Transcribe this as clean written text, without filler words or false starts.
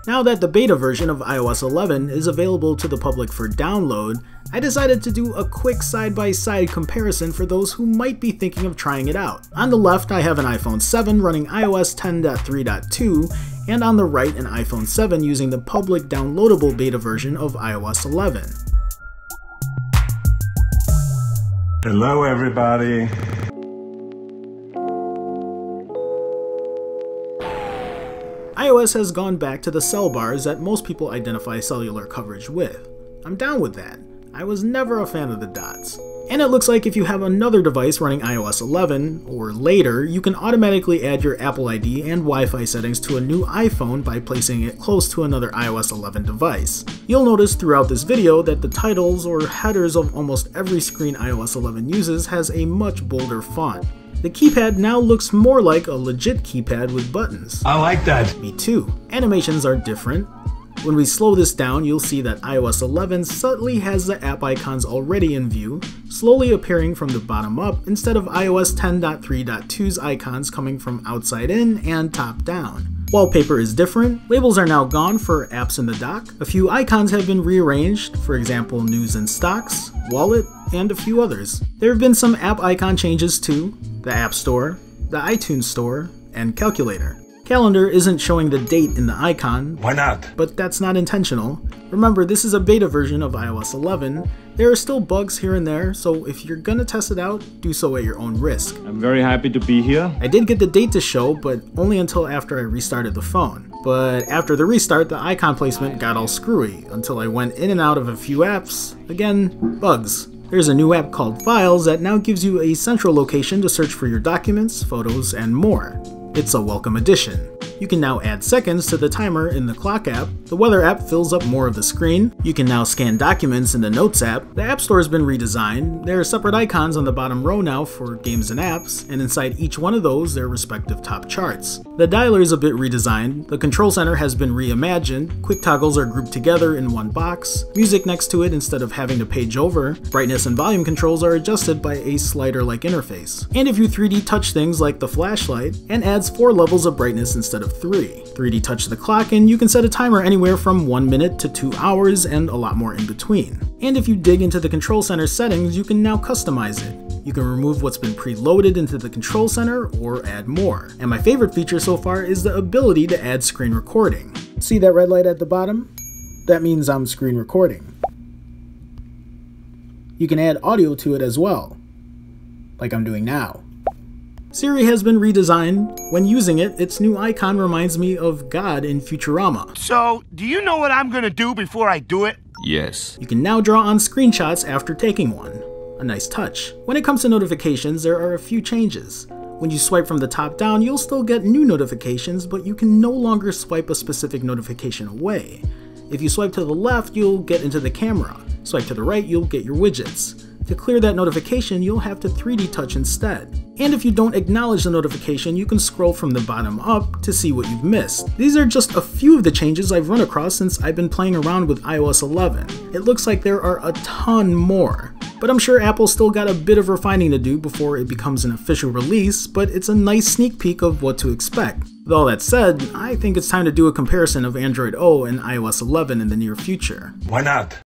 Now that the beta version of iOS 11 is available to the public for download, I decided to do a quick side-by-side comparison for those who might be thinking of trying it out. On the left, I have an iPhone 7 running iOS 10.3.2, and on the right, an iPhone 7 using the public downloadable beta version of iOS 11. Hello everybody. iOS has gone back to the cell bars that most people identify cellular coverage with. I'm down with that. I was never a fan of the dots. And it looks like if you have another device running iOS 11, or later, you can automatically add your Apple ID and Wi-Fi settings to a new iPhone by placing it close to another iOS 11 device. You'll notice throughout this video that the titles or headers of almost every screen iOS 11 uses has a much bolder font. The keypad now looks more like a legit keypad with buttons. I like that. Me too. Animations are different. When we slow this down, you'll see that iOS 11 subtly has the app icons already in view, slowly appearing from the bottom up instead of iOS 10.3.2's icons coming from outside in and top down. Wallpaper is different, labels are now gone for apps in the dock, a few icons have been rearranged, for example news and stocks, wallet, and a few others. There have been some app icon changes too, the App Store, the iTunes Store, and Calculator. Calendar isn't showing the date in the icon. Why not? But that's not intentional. Remember, this is a beta version of iOS 11. There are still bugs here and there, so if you're gonna test it out, do so at your own risk. I'm very happy to be here. I did get the date to show, but only until after I restarted the phone. But after the restart, the icon placement got all screwy, until I went in and out of a few apps. Again, bugs. There's a new app called Files that now gives you a central location to search for your documents, photos, and more. It's a welcome addition. You can now add seconds to the timer in the Clock app, the Weather app fills up more of the screen, you can now scan documents in the Notes app, the App Store has been redesigned, there are separate icons on the bottom row now for games and apps, and inside each one of those their respective top charts. The dialer is a bit redesigned, the control center has been reimagined, quick toggles are grouped together in one box, music next to it instead of having to page over, brightness and volume controls are adjusted by a slider-like interface. And if you 3D touch things like the flashlight, and adds 4 levels of brightness instead of 3. 3D touch the clock and you can set a timer anywhere from 1 minute to 2 hours and a lot more in between. And if you dig into the control center settings, you can now customize it. You can remove what's been preloaded into the control center or add more. And my favorite feature so far is the ability to add screen recording. See that red light at the bottom? That means I'm screen recording. You can add audio to it as well, like I'm doing now. Siri has been redesigned. When using it, its new icon reminds me of God in Futurama. So, do you know what I'm gonna do before I do it? Yes. You can now draw on screenshots after taking one. A nice touch. When it comes to notifications, there are a few changes. When you swipe from the top down, you'll still get new notifications, but you can no longer swipe a specific notification away. If you swipe to the left, you'll get into the camera. Swipe to the right, you'll get your widgets. To clear that notification, you'll have to 3D touch instead. And if you don't acknowledge the notification, you can scroll from the bottom up to see what you've missed. These are just a few of the changes I've run across since I've been playing around with iOS 11. It looks like there are a ton more. But I'm sure Apple's still got a bit of refining to do before it becomes an official release, but it's a nice sneak peek of what to expect. With all that said, I think it's time to do a comparison of Android O and iOS 11 in the near future. Why not?